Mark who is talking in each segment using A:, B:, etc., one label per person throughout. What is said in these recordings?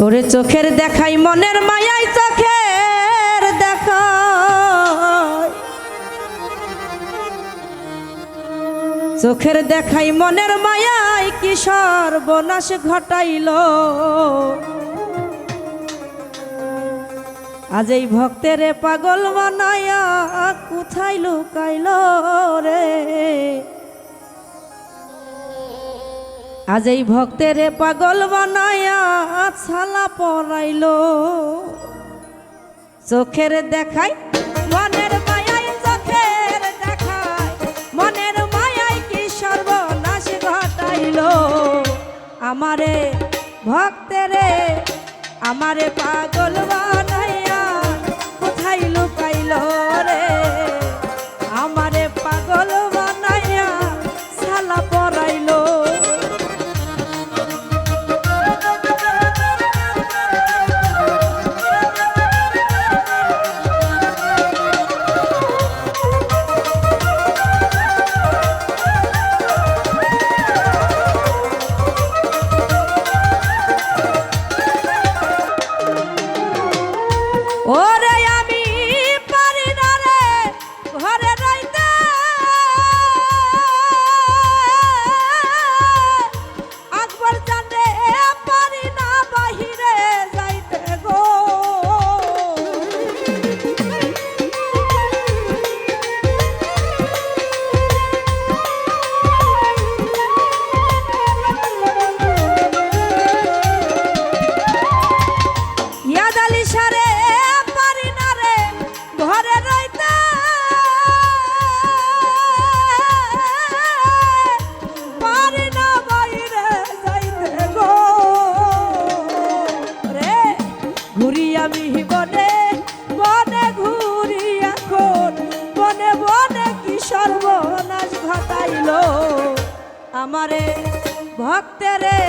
A: ওরে চোখের দেখাই মনের মায়াই চোখের দেখাই, চোখের দেখাই মনের মায়াই কি সর্বনাশ ঘটাইল। আজ এই ভক্তের পাগল বানায়া কোথায় লুকাইল রে, আজ এই ভক্তের পাগল বানায়া ছালা পরাইল। চোখের দেখাই মনের মায়াই চোখের দেখাই মনের মায়াই কি সর্বনাশ ঘটাইল। আমারে ভক্তেরে আমারে পাগল বানাইয়া কোথায় লুকাইল রে, আমারে পাগল বানাইয়া ছালা পরাইল। ওরে আমি পারি না রে ঘরে রইতে, আকবর জানে পারি না বাহিরে যাইতে গো। ইয়াদ আলী সারে ঘরে রইতে, পারি না বাইরে যাইতে গো রে। ঘুরি আমি বনে বনে ঘুরি এখন বনে বনে কি সর্বনাশ ঘটাইল। আমারে ভক্তেরে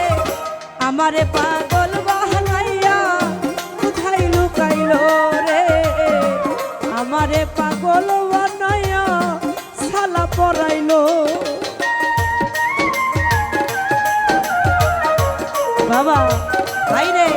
A: আমারে পাগল বানাইয়া কোথায় লুকাইল রে, আমারে পাগল বানাইয়া ছালা পরাইল। বাবা ভাই রে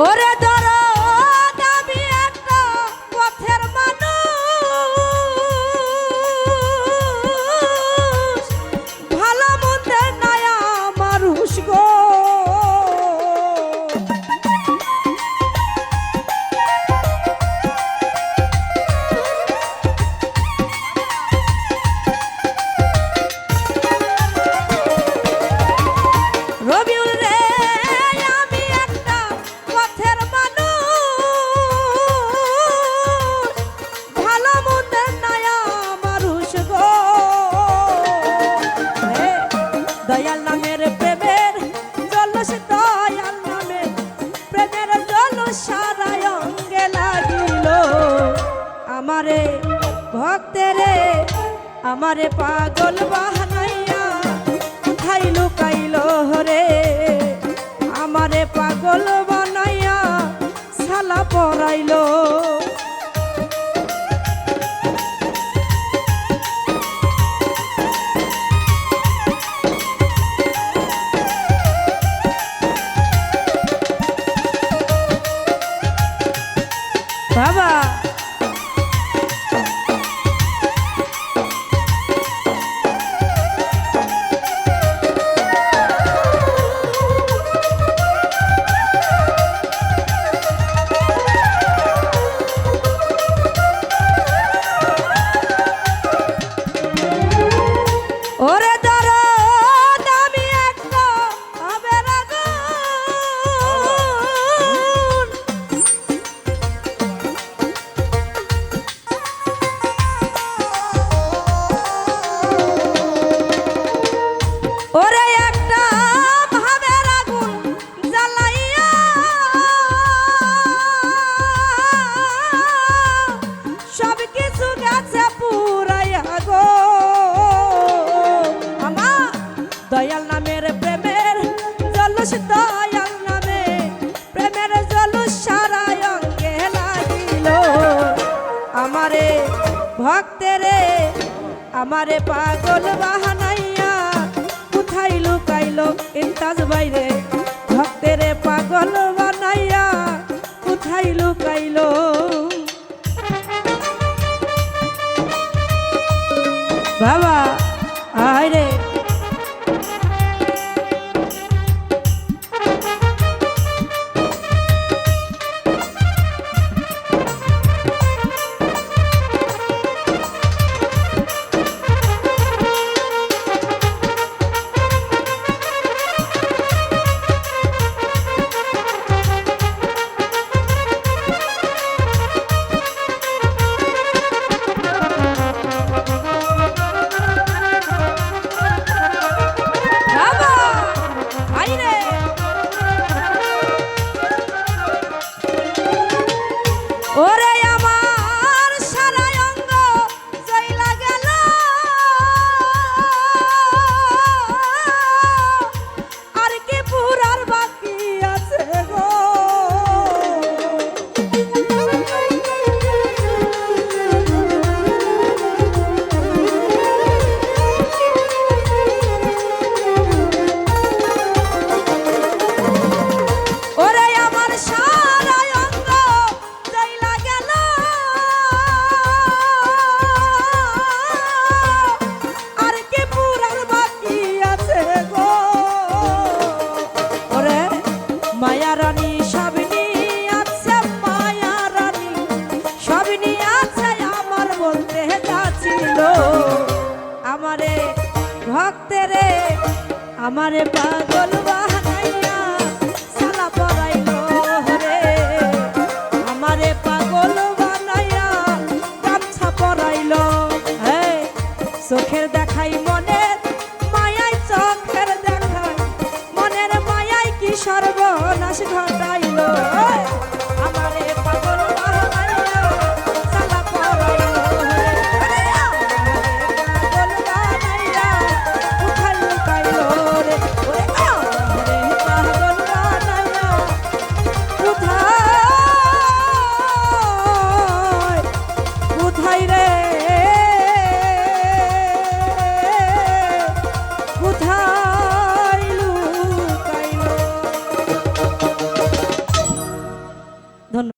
A: ওরে ধরো দাবি একটা পথের মানুষ, ভালো মন্দের নায়া মানুষ গো। রবিউল রে আমি একটা পথের মানুষ, ভালো মন্দের নায়া মানুষ গো। দয়াল নামের প্রেমের জলস, দয়াল নামের প্রেমের জলস সারা অঙ্গে লাগিল। আমারে ভক্তেরে আমারে পাগল বানাইয়া কোথায় লুকাইল রে, আমারে পাগল বানাইয়া ছালা পরাইল। বাবা ওরে ধরো দামি একটা আবের আগুন, দয়াল নামের প্রেমের জলুস দয়াল নামে প্রেমের জলুস সারা অঙ্গে লাগিল আমারে ভক্তেরে আমারে পাগল বাহানাইয়া কোথায় লুকাইলো ইন্তাজ বাইরে ভক্তেরে পাগল বানাইয়া কোথায় লুকাইলো বাবা আয় রে ওরে আমার সারা অঙ্গ জইলা গেল আর কি পুরার বাকি আছে গো ওরে আমার সারা অঙ্গ মায়া রানী সবিনী আছে মায়া রানী সবিনী আছে আমার বলতে যাচ্ছিল আমারে ভক্তেরে আমারে পাগল বানাইয়া সালা পরাইলো রে আমারে পাগল বানাইয়া গামছা পরাইলো চোখের